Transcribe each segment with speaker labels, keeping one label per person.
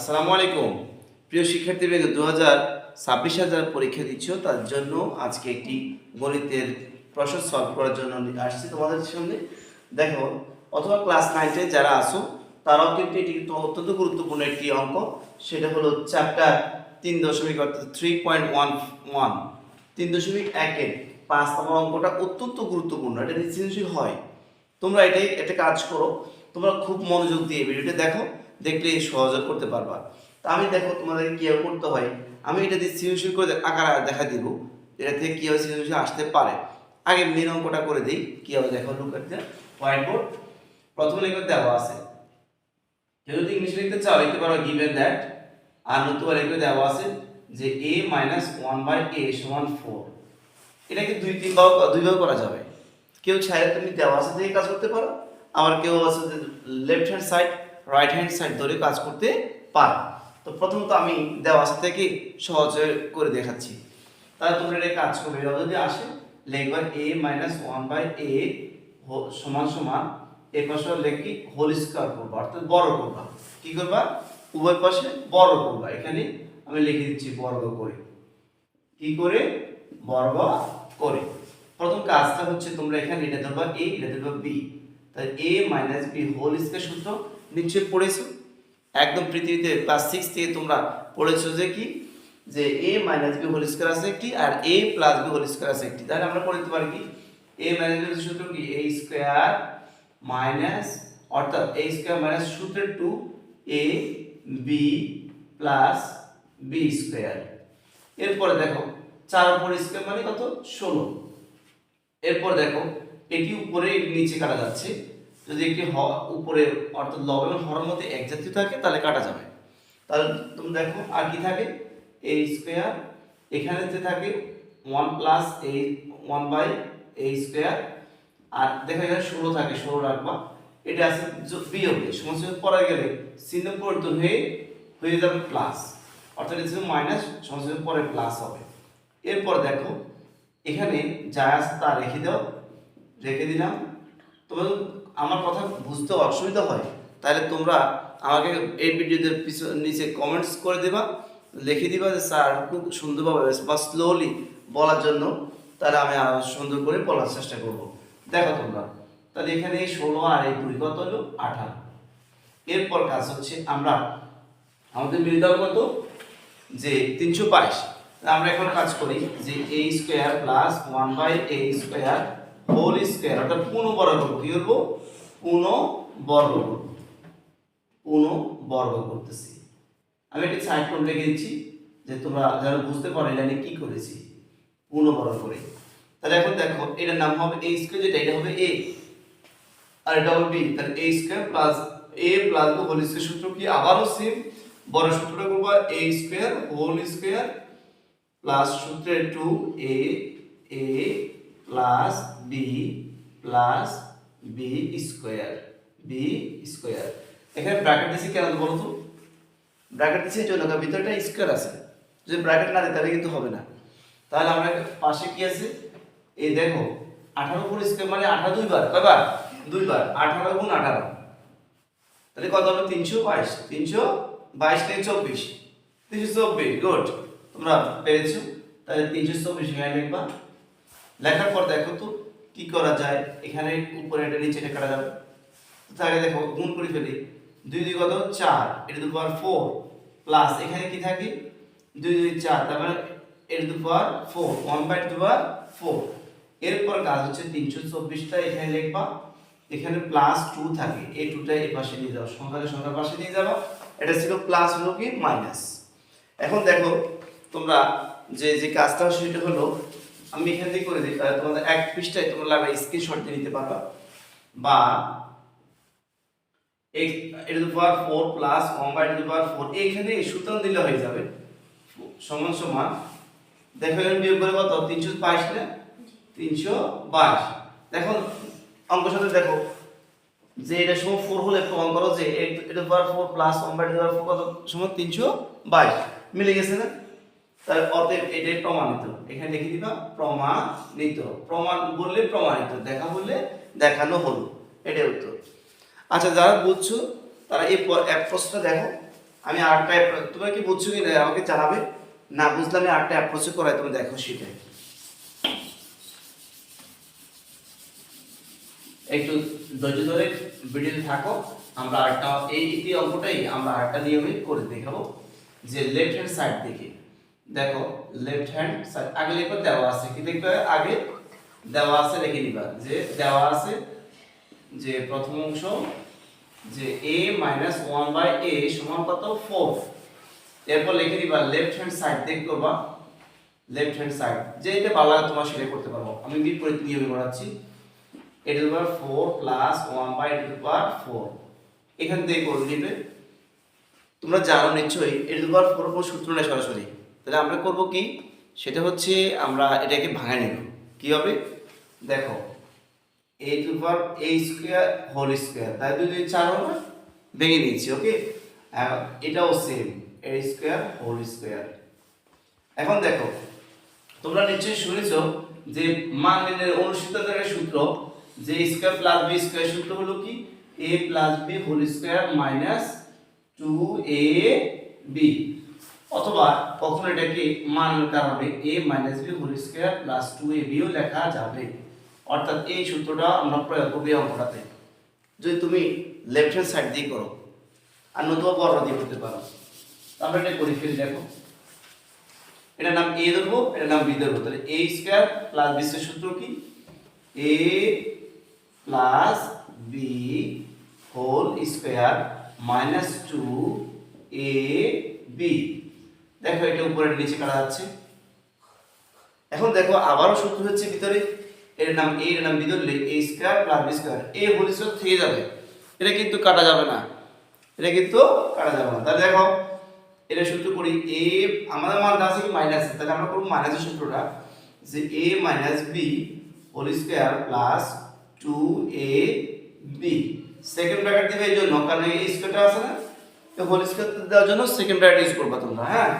Speaker 1: আসসালামু আলাইকুম প্রিয় শিক্ষার্থীবৃন্দ 2026 সালে পরীক্ষা দিচ্ছ তার জন্য আজকে একটি গণিতের প্রশ্ন সলভ করার জন্য আসছি তোমাদের সামনে। দেখো, অথবা ক্লাস 9 যারা আসো তারাও কিন্তু এটি অত্যন্ত গুরুত্বপূর্ণ একটি অঙ্ক। সেটা হলো চ্যাপ্টার 3 অর্থাৎ 3.11 3.1 5 নম্বর অঙ্কটা অত্যন্ত গুরুত্বপূর্ণ। এটা সৃজনশীল হয়। তোমরা এটা কাজ করো, তোমরা খুব মনোযোগ দিয়ে ভিডিওটা দেখো, দেখলে সহজে করতে পারবা। তা আমি দেখো তোমাদেরকে কীভাবে করতে হয়, আমি এটা দিয়ে সৃজনশীল করে আকার দেখা দিব, এটা থেকে কীভাবে সৃজনশীল আসতে পারে। আগে মেন অঙ্কটা করে দিই কীভাবে। দেখো, look at the white board. প্রথমে লিখে দেওয়া আছে, কেউ যদি ইংলিশে লিখতে চাও লিখতে পারো গিভেন দ্যাট, আর নতুবা লিখে দেওয়া আছে যে a - 1/a = 4। এটাকে দুইভাবে করা যাবে। কেউ চাইলে তুমি দেওয়া আছে থেকে কাজ করতে পারো, আবার কেউ আছে যে left hand side right hand side ধরে কাজ করতে পারো। তো প্রথমত আমি দেওয়া আছে থেকে সহজে করে দেখাচ্ছি, তাহলে তোমরা এটা কাজ করবে। যদি আসে লিখবা a - 1/a = এই পাশে লিখি হোল স্কয়ার করবা, অর্থাৎ বর্গ করবা। কি করবা? উভয় পাশে বর্গ করবা। এখানে আমি লিখে দিচ্ছি বর্গ করে। কি করে? বর্গ করে। প্রথম কাজটা হচ্ছে তোমরা এখানে এটা ধরবা a, এটা ধরবা b। তাহলে a - b হোল স্কয়ার সূত্র নিশ্চয়ই পড়েছো, একদম পৃথিবীতে ক্লাস 6 থেকে তোমরা পড়েছো যে কি, যে a - b হোল স্কয়ার আছে একটি, আর a + b হোল স্কয়ার আছে একটি। তাহলে আমরা পড়তে পারি কি, a - b সূত্র কি, a স্কয়ার মাইনাস, অর্থাৎ a স্কয়ার মাইনাস সূত্রের 2ab + b স্কয়ার। এরপরে দেখো 4 উপর স্কয়ার মানে কত? 16। এরপর দেখো এটি উপরে নিচে কাটা যাচ্ছে। যদি একটি উপরে অর্থাৎ লব এবং হরের মধ্যে এক জাতীয় থাকে তাহলে কাটা যাবে। তাহলে তুমি দেখো আর কি থাকে, a স্কয়ার, এখানে যে থাকে 1 + a 1/a স্কয়ার, আর দেখো এখানে 16 থাকে, 16 রাখবা। এটা আছে বিয়োগে, সমস্ত পরে গেলে চিহ্ন পরিবর্তন হয়ে যাবে প্লাস, অর্থাৎ এটা ছিল মাইনাস, সমস্ত পরে প্লাস হবে। এরপর দেখো এখানে যা আছে তা রেখে দাও, রেখে দিলাম। তোমাদের আমার কথা বুঝতে অসুবিধা হয় তাহলে তোমরা আমাকে এই ভিডিওতে নিচে কমেন্টস করে দেবা, লিখে দিবা যে স্যার খুব সুন্দরভাবে বা স্লোলি বলার জন্য, তাহলে আমি আরো সুন্দর করে বলার চেষ্টা করব। দেখো তোমরা, তাহলে এখানে 16 আর 2 কত হলো? 18। এরপর কাজ হচ্ছে আমরা আমাদের মিলে দাও কত, যে 322। আমরা এখন কাজ করি যে a square plus 1/a square whole square, অর্থাৎ পূর্ণ বর্গ করব। কি করব? পূর্ণ বর্গ করব। পূর্ণ বর্গ করতেছি। আমি একটা সাইড করে লিখে দিচ্ছি যে তোমরা যারা বুঝতে পারো এটা কি করেছি, পূর্ণ বর্গ করে। তাহলে এখন দেখো এটার নাম হবে a স্কয়ার, যেটা এটা হবে a, আর এটা হবে b। তাহলে a square plus a plus b whole square সূত্র কি, আবারও সেম বড় সূত্রটা করব, a square whole square plus সূত্রের 2a plus b plus b square, b square. এখানে ব্র্যাকেট দিছি কেন বলো তো? ব্র্যাকেট দিছি এই জন্য কারণ ভিতরটা স্কয়ার আছে, যদি ব্র্যাকেট না দিই তাহলে কিন্তু হবে না। তাহলে আমরা পাশে কি আছে, এই দেখো 18 উপর স্কয়ার মানে 18 দুইবার, কয়বার? দুইবার। 18 গুণ 18, তাহলে কত হবে? 322। 322 থেকে 24, 324। গুড, তোমরা পেরেছো। তাহলে 324 এখানে লিখবা। লেখার পর দেখো তো কি করা যায়, এখানে উপরে এটা নিচে এটা কাটা যাবে। তাহলে দেখো গুণ করে ফেলি, 2 2 কত? 4, এটা টু পাওয়ার 4 প্লাস এখানে কি থাকে 2 2 4, তার মানে এটা টু পাওয়ার 4, 1/4। এরপর কাজ হচ্ছে 324টা এখানে লিখবা, এখানে প্লাস 2 থাকে, এই 2টা এই পাশে নিয়ে যাও, সংখ্যার পাশে নিয়ে যাবা। এটা ছিল প্লাস, হলো কি মাইনাস। এখন দেখো তোমরা যে কাজটা সেটা হলো, আমি এখান থেকে করে দিই, তাহলে তোমাদের এক পৃষ্ঠায় তোমরা লাগবে স্ক্রিনশট দিয়ে নিতে পারবা, বা এটা টু পাওয়ার 4 প্লাস 1/4 এইখানে সূত্র দিলে হয়ে যাবে, সমান সমান। দেখো এখানে বিয়োগ করে কত? 322 না? 322। দেখো অঙ্ক সাথে দেখো যে এটা সমান 4 হলে প্রমাণ করো যে এটা পাওয়ার 4 প্লাস 1/4 কত সমান 322, মিলে গেছে না? তাহলে অতএব এটাই প্রমাণিত। এখানে লিখে দিবা প্রমাণিত। প্রমাণ বললে প্রমাণিত, দেখা বললে দেখানো হলো, এটাই উত্তর। আচ্ছা, যারা বুঝছো তারা এই প্রশ্নটা দেখো, আমি আরেকটা তোমরা কি বুঝছো কি না আমাকে জানাবে, না বুঝলে আমি আরেকটা অ্যাপ্রোচে করাই, তুমি দেখো সেটাই। একটু ধৈর্য ধরে ভিডিওতে থাকো, আমরা আরেকটা এই অঙ্কটাই আমরা আরেকটা নিয়মে করে দেখাবো। যে লেফট হ্যান্ড সাইড থেকে দেখো, লেফট হ্যান্ড সাইড আগে লিখবে দেওয়া আছে, কি লিখবে আগে দেওয়া আছে লিখে নিবা, যে দেওয়া আছে যে প্রথম অংশ যে a মাইনাস 1/a সমান কত 4। এরপর লিখে দিবা লেফট হ্যান্ড সাইড দিক করবা, লেফট হ্যান্ড সাইড যেটা ভালো লাগে তোমার সেটা করতে পারো, আমি বিপরীত নিয়মে করাচ্ছি। a to the power 4 plus 1/a to the power 4 এখান থেকে করে দিবে। তোমরা জানো নিশ্চয়ই a টু দি পাওয়ার 4 কোন সূত্র নেই সরাসরি, তাহলে আমরা করব কি, সেটা হচ্ছে আমরা এটাকে ভাঙা নেব। কি হবে দেখো, a to the power a square whole square, তাই 2 2 4 হবে, ভেঙে নিয়েছি। ওকে, এটাও same a square whole square. এখন দেখো তোমরা নিশ্চয়ই শুনেছো যে মান নির্ণয়ের অনুসৃততার সূত্র, যে স্কয়ার প্লাস বি স্কয়ার সূত্র হলো কি a plus b whole square minus 2ab, অথবা কখনো এটাকে মানের কারণে a minus b whole square plus 2ab ও লেখা যাবে। অর্থাৎ এই সূত্রটা আমরা প্রয়োগ করব এই অঙ্কটাতে, যদি তুমি লেফট হ্যান্ড সাইড দিয়ে করো আর নতুবা বড় দিয়ে করতে পারো। আমরা এটা করে ফেলি, দেখো এটার নাম a ধরবো, এটার নাম b ধরবো, তাহলে a স্কয়ার প্লাস b এর সূত্র কি a plus b whole square minus 2ab। দেখো এটা উপরে নিচে কাটা যাচ্ছে। এখন দেখো আবারও সূত্র হচ্ছে ভিতরে, এর নাম a এর নাম b ধরলে a square plus b square, a whole square থেকে যাবে, এটা কিন্তু কাটা যাবে না, এটা কিন্তু কাটা যাবে না। তাহলে দেখো এটা সূত্র করি, a আমাদের মান আছে কি মাইনাস, তাহলে আমরা করব মাইনাসের সূত্রটা, যে a minus b whole square plus 2ab। Second bracket দিবে এই জন্য কারণ এই স্কয়ারটা আছে না, তো হোল স্কয়ার দেওয়ার জন্য সেকেন্ড ব্র্যাকেট ইউজ করবা তোমরা। হ্যাঁ,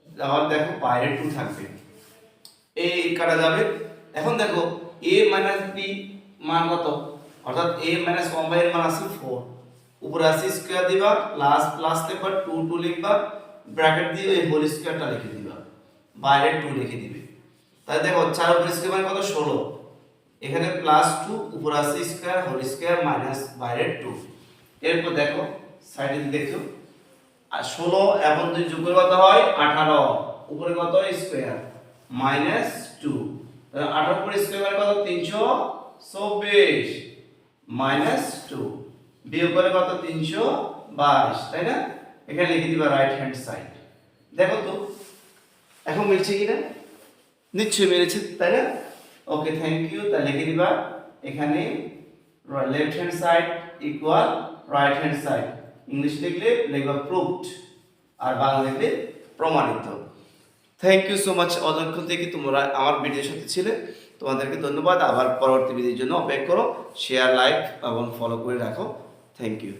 Speaker 1: তাহলে দেখো বাইরে 2 থাকবে, এই কাটা যাবে। এখন দেখো a মাইনাস b মান কত, অর্থাৎ a মাইনাস 1/a এর মান আছে 4, উপরে আছে স্কয়ার দিবা প্লাস প্লাস লিখবা 2 2 লিখবা, ব্র্যাকেট দিয়ে এই হোল স্কয়ারটা লিখে দিবা, বাইরে 2 লিখে দিবে। তাহলে দেখো 4 উপরে স্কয়ার মানে কত 16, এখানে প্লাস 2 উপরে আছে স্কয়ার হোল স্কয়ার মাইনাস বাইরে 2। এরপর দেখো সাইডে দেখো আর 16 এবং 2 যোগ করে কত হয় 18, উপরে কত স্কয়ার মাইনাস 2, তাহলে 18 উপরে স্কয়ার মানে কত 324 মাইনাস 2, বিয়োগ করে কত 322, তাই না? এখানে লিখে দিবা রাইট হ্যান্ড সাইড। দেখো তো এখন মিলছে কিনা, নিশ্চয়ই মিলেছে তাই না? Okay thank you. তাহলে লিখে দিবা এখানে left hand side equal right hand side, English লিখলে লিখবা প্রুভড আর বাংলা লিখলে প্রমাণিত। থ্যাংক ইউ সো মাচ, অনেকক্ষণ থেকে তোমরা আমার ভিডিওর সাথে ছিলে, তোমাদেরকে ধন্যবাদ। আবার পরবর্তী ভিডিওর জন্য অপেক্ষা করো, শেয়ার লাইক এবং ফলো করে রাখো। Thank you.